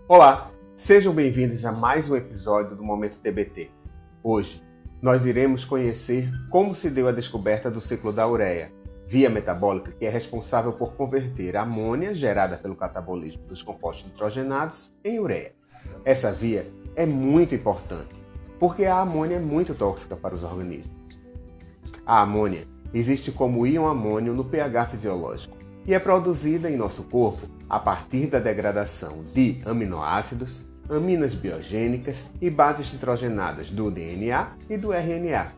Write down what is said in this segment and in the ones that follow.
Olá, sejam bem-vindos a mais um episódio do Momento TBT. Hoje, nós iremos conhecer como se deu a descoberta do ciclo da ureia, via metabólica que é responsável por converter a amônia gerada pelo catabolismo dos compostos nitrogenados em ureia. Essa via é muito importante, porque a amônia é muito tóxica para os organismos. A amônia existe como íon amônio no pH fisiológico e é produzida em nosso corpo a partir da degradação de aminoácidos, aminas biogênicas e bases nitrogenadas do DNA e do RNA.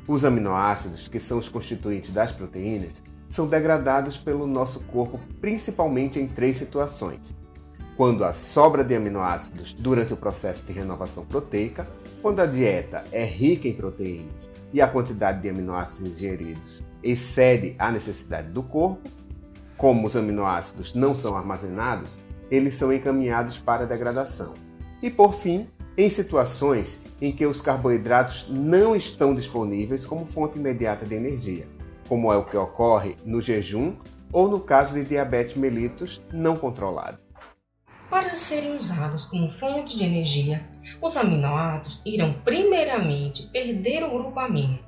Os aminoácidos, que são os constituintes das proteínas, são degradados pelo nosso corpo principalmente em 3 situações: quando há sobra de aminoácidos durante o processo de renovação proteica, quando a dieta é rica em proteínas e a quantidade de aminoácidos ingeridos excede a necessidade do corpo. Como os aminoácidos não são armazenados, eles são encaminhados para a degradação. E por fim, em situações em que os carboidratos não estão disponíveis como fonte imediata de energia, como é o que ocorre no jejum ou no caso de diabetes mellitus não controlado. Para serem usados como fonte de energia, os aminoácidos irão primeiramente perder o grupo amino.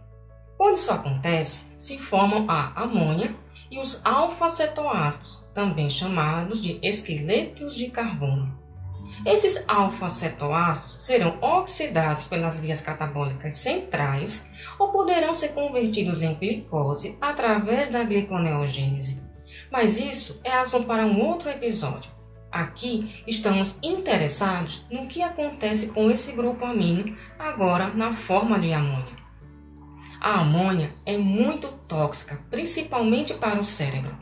Quando isso acontece, se formam a amônia e os alfa-cetoácidos, também chamados de esqueletos de carbono. Esses alfa-cetoácidos serão oxidados pelas vias catabólicas centrais ou poderão ser convertidos em glicose através da gliconeogênese. Mas isso é assunto para um outro episódio. Aqui estamos interessados no que acontece com esse grupo amino agora na forma de amônia. A amônia é muito tóxica, principalmente para o cérebro.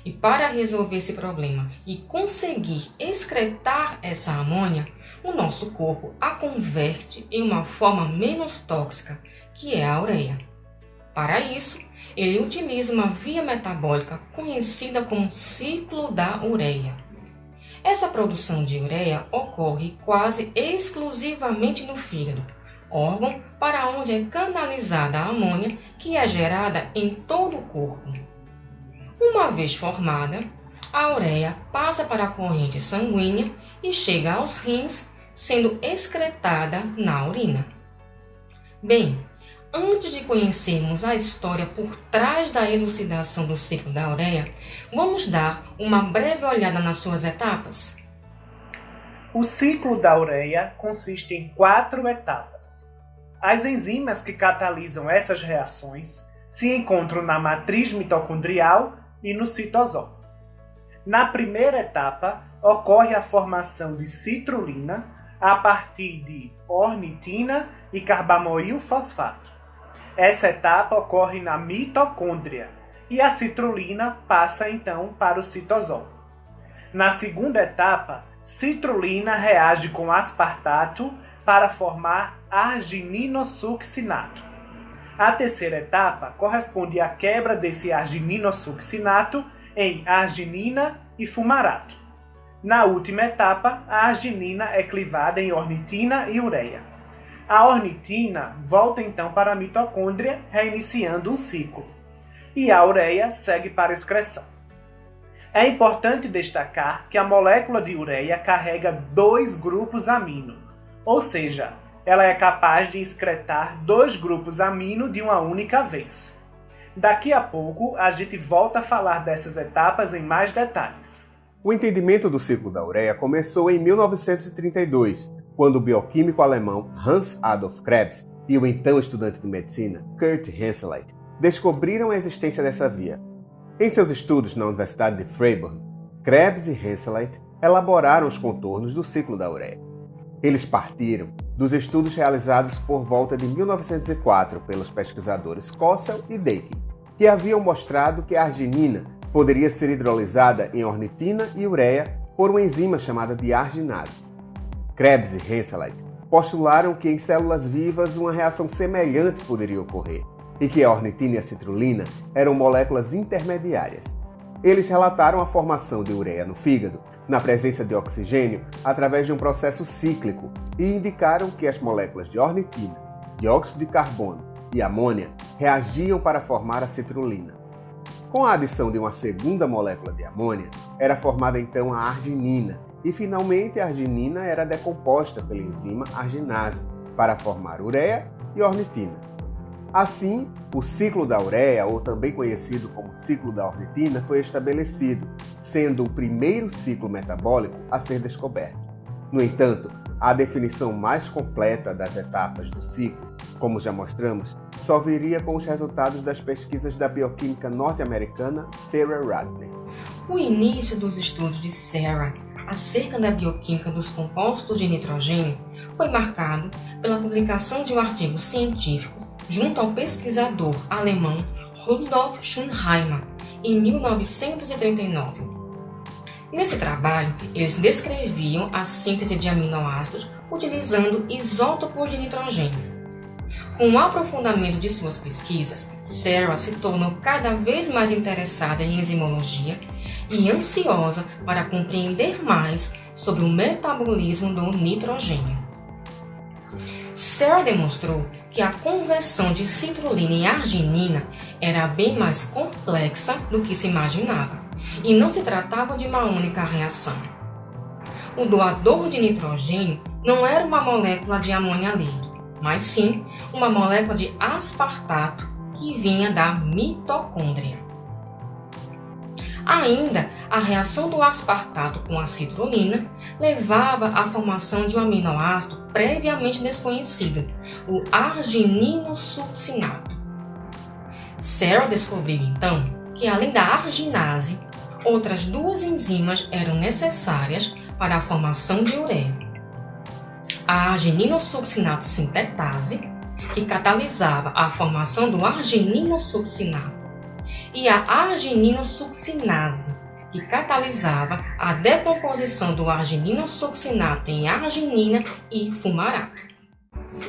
E para resolver esse problema e conseguir excretar essa amônia, o nosso corpo a converte em uma forma menos tóxica, que é a ureia. Para isso, ele utiliza uma via metabólica conhecida como ciclo da ureia. Essa produção de ureia ocorre quase exclusivamente no fígado, órgão para onde é canalizada a amônia, que é gerada em todo o corpo. Uma vez formada, a ureia passa para a corrente sanguínea e chega aos rins, sendo excretada na urina. Bem, antes de conhecermos a história por trás da elucidação do ciclo da ureia, vamos dar uma breve olhada nas suas etapas. O ciclo da ureia consiste em 4 etapas. As enzimas que catalisam essas reações se encontram na matriz mitocondrial e no citosol. Na primeira etapa, ocorre a formação de citrulina a partir de ornitina e carbamoil fosfato. Essa etapa ocorre na mitocôndria e a citrulina passa então para o citosol. Na segunda etapa, citrulina reage com aspartato para formar argininosuccinato. A terceira etapa corresponde à quebra desse argininosuccinato em arginina e fumarato. Na última etapa, a arginina é clivada em ornitina e ureia. A ornitina volta então para a mitocôndria, reiniciando um ciclo. E a ureia segue para a excreção. É importante destacar que a molécula de ureia carrega 2 grupos amino, ou seja, ela é capaz de excretar 2 grupos amino de uma única vez. Daqui a pouco, a gente volta a falar dessas etapas em mais detalhes. O entendimento do ciclo da ureia começou em 1932, quando o bioquímico alemão Hans Adolf Krebs e o então estudante de medicina Kurt Henseleit descobriram a existência dessa via. Em seus estudos na Universidade de Freiburg, Krebs e Henseleit elaboraram os contornos do ciclo da ureia. Eles partiram dos estudos realizados por volta de 1904 pelos pesquisadores Kossel e Dakin, que haviam mostrado que a arginina poderia ser hidrolisada em ornitina e ureia por uma enzima chamada de arginase. Krebs e Henseleit postularam que em células vivas uma reação semelhante poderia ocorrer, e que a ornitina e a citrulina eram moléculas intermediárias. Eles relataram a formação de ureia no fígado, na presença de oxigênio, através de um processo cíclico, e indicaram que as moléculas de ornitina, dióxido de carbono e amônia reagiam para formar a citrulina. Com a adição de uma segunda molécula de amônia, era formada então a arginina, e finalmente a arginina era decomposta pela enzima arginase para formar ureia e ornitina. Assim, o ciclo da ureia, ou também conhecido como ciclo da ornitina, foi estabelecido, sendo o primeiro ciclo metabólico a ser descoberto. No entanto, a definição mais completa das etapas do ciclo, como já mostramos, só viria com os resultados das pesquisas da bioquímica norte-americana Sarah Radney. O início dos estudos de Sarah acerca da bioquímica dos compostos de nitrogênio foi marcado pela publicação de um artigo científico junto ao pesquisador alemão Rudolf Schunheimer, em 1939. Nesse trabalho, eles descreviam a síntese de aminoácidos utilizando isótopos de nitrogênio. Com o aprofundamento de suas pesquisas, Sarah se tornou cada vez mais interessada em enzimologia e ansiosa para compreender mais sobre o metabolismo do nitrogênio. Sarah demonstrou que a conversão de citrulina em arginina era bem mais complexa do que se imaginava, e não se tratava de uma única reação. O doador de nitrogênio não era uma molécula de amônia líquido, mas sim uma molécula de aspartato que vinha da mitocôndria. Ainda, a reação do aspartato com a citrulina levava à formação de um aminoácido previamente desconhecido, o argininosuccinato. Sarah descobriu então que, além da arginase, outras 2 enzimas eram necessárias para a formação de ureia. A argininosuccinato sintetase, que catalisava a formação do argininosuccinato, e a argininosuccinase, que catalisava a decomposição do argininosuccinato em arginina e fumarato.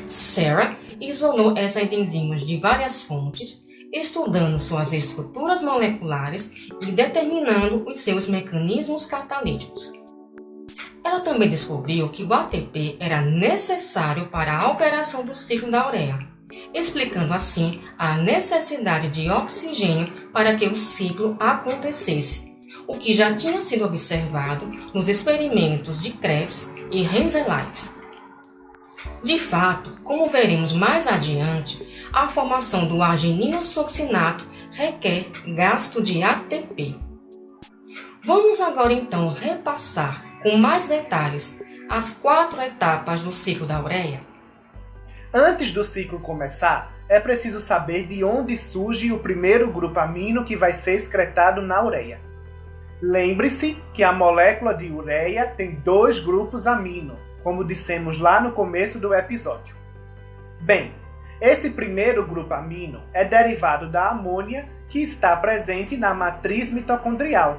Sarah isolou essas enzimas de várias fontes, estudando suas estruturas moleculares e determinando os seus mecanismos catalíticos. Ela também descobriu que o ATP era necessário para a operação do ciclo da ureia, explicando assim a necessidade de oxigênio para que o ciclo acontecesse, o que já tinha sido observado nos experimentos de Krebs e Henseleit. De fato, como veremos mais adiante, a formação do argininosuccinato requer gasto de ATP. Vamos agora então repassar com mais detalhes as 4 etapas do ciclo da ureia. Antes do ciclo começar, é preciso saber de onde surge o primeiro grupo amino que vai ser excretado na ureia. Lembre-se que a molécula de ureia tem 2 grupos amino, como dissemos lá no começo do episódio. Bem, esse primeiro grupo amino é derivado da amônia que está presente na matriz mitocondrial,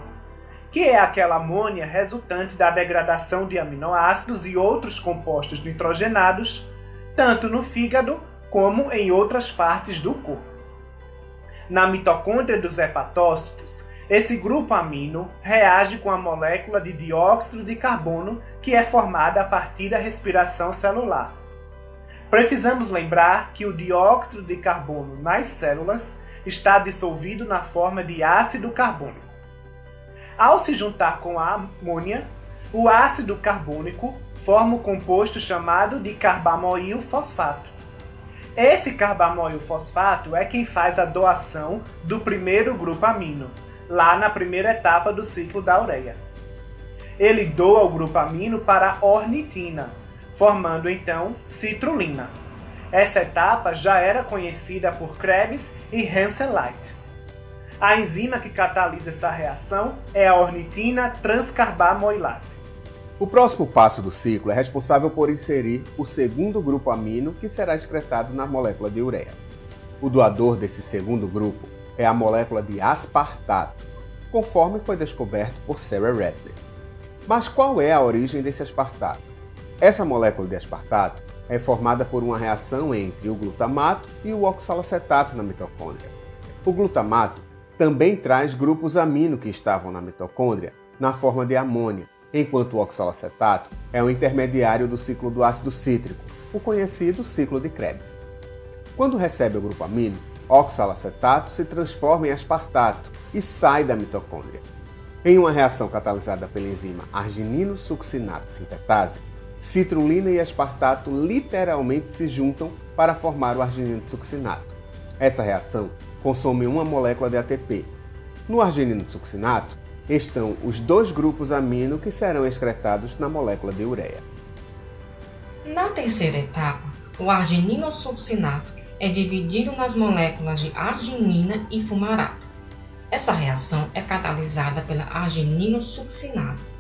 que é aquela amônia resultante da degradação de aminoácidos e outros compostos nitrogenados, tanto no fígado como em outras partes do corpo. Na mitocôndria dos hepatócitos, esse grupo amino reage com a molécula de dióxido de carbono que é formada a partir da respiração celular. Precisamos lembrar que o dióxido de carbono nas células está dissolvido na forma de ácido carbônico. Ao se juntar com a amônia, o ácido carbônico forma o composto chamado de carbamoil fosfato. Esse carbamoil fosfato é quem faz a doação do primeiro grupo amino, lá na primeira etapa do ciclo da ureia. Ele doa o grupo amino para a ornitina, formando então citrulina. Essa etapa já era conhecida por Krebs e Hansen-Light. A enzima que catalisa essa reação é a ornitina transcarbamoilase. O próximo passo do ciclo é responsável por inserir o segundo grupo amino que será excretado na molécula de ureia. O doador desse segundo grupo é a molécula de aspartato, conforme foi descoberto por Sarah Radley. Mas qual é a origem desse aspartato? Essa molécula de aspartato é formada por uma reação entre o glutamato e o oxalacetato na mitocôndria. O glutamato também traz grupos amino que estavam na mitocôndria na forma de amônia, enquanto o oxalacetato é o intermediário do ciclo do ácido cítrico, o conhecido ciclo de Krebs. Quando recebe o grupo amino, oxalacetato se transforma em aspartato e sai da mitocôndria. Em uma reação catalisada pela enzima arginino-succinato sintetase, citrulina e aspartato literalmente se juntam para formar o arginino-succinato. Essa reação consome uma molécula de ATP. No arginino-succinato estão os dois grupos amino que serão excretados na molécula de ureia. Na terceira etapa, o arginino-succinato é dividido nas moléculas de arginina e fumarato. Essa reação é catalisada pela arginino-succinase.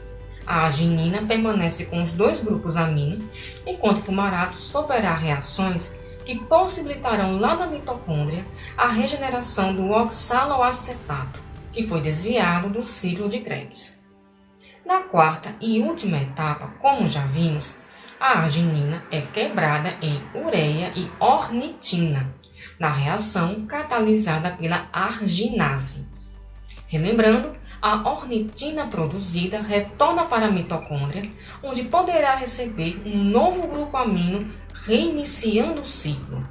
A arginina permanece com os dois grupos amino, enquanto o fumarato sofrerá reações que possibilitarão lá na mitocôndria a regeneração do oxaloacetato, que foi desviado do ciclo de Krebs. Na quarta e última etapa, como já vimos, a arginina é quebrada em ureia e ornitina, na reação catalisada pela arginase. Relembrando, a ornitina produzida retorna para a mitocôndria, onde poderá receber um novo grupo amino, reiniciando o ciclo.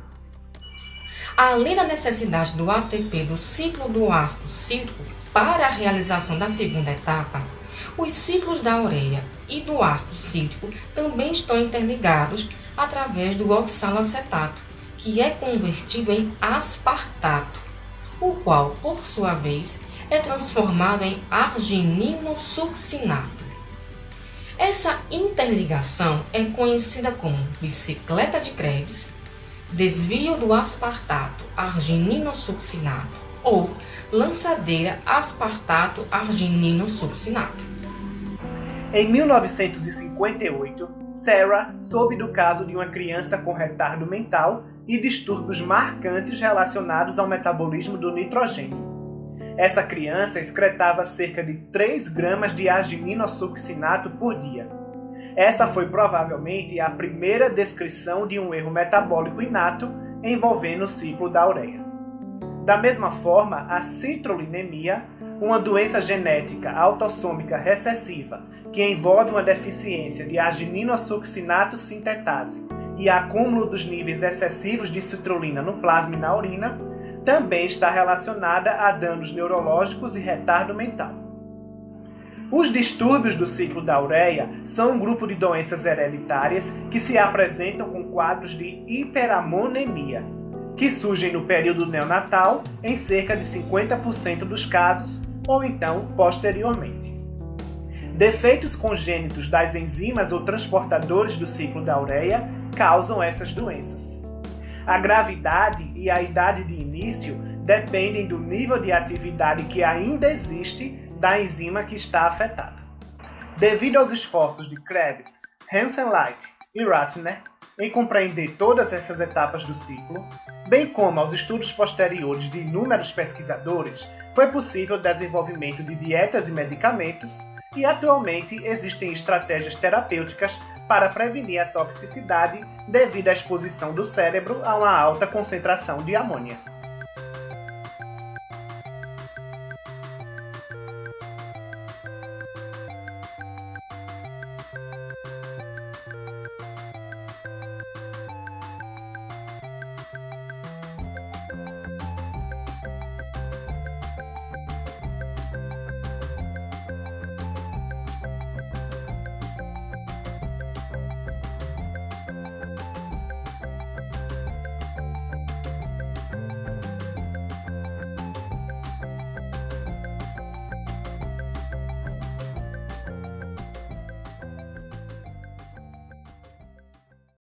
Além da necessidade do ATP do ciclo do ácido cítrico para a realização da segunda etapa, os ciclos da ureia e do ácido cítrico também estão interligados através do oxalacetato, que é convertido em aspartato, o qual, por sua vez, é transformado em arginino-succinato. Essa interligação é conhecida como bicicleta de Krebs, desvio do aspartato arginino-succinato ou lançadeira aspartato-arginino-succinato. Em 1958, Sarah soube do caso de uma criança com retardo mental e distúrbios marcantes relacionados ao metabolismo do nitrogênio. Essa criança excretava cerca de 3 gramas de arginino-succinato por dia. Essa foi provavelmente a primeira descrição de um erro metabólico inato envolvendo o ciclo da ureia. Da mesma forma, a citrullinemia, uma doença genética autossômica recessiva que envolve uma deficiência de arginino-succinato sintetase e acúmulo dos níveis excessivos de citrulina no plasma e na urina, também está relacionada a danos neurológicos e retardo mental. Os distúrbios do ciclo da ureia são um grupo de doenças hereditárias que se apresentam com quadros de hiperamonemia, que surgem no período neonatal em cerca de 50% dos casos, ou então posteriormente. Defeitos congênitos das enzimas ou transportadores do ciclo da ureia causam essas doenças. A gravidade e a idade de início dependem do nível de atividade que ainda existe da enzima que está afetada. Devido aos esforços de Krebs, Hansen-Light e Ratner em compreender todas essas etapas do ciclo, bem como aos estudos posteriores de inúmeros pesquisadores, foi possível o desenvolvimento de dietas e medicamentos, e atualmente existem estratégias terapêuticas para prevenir a toxicidade devido à exposição do cérebro a uma alta concentração de amônia.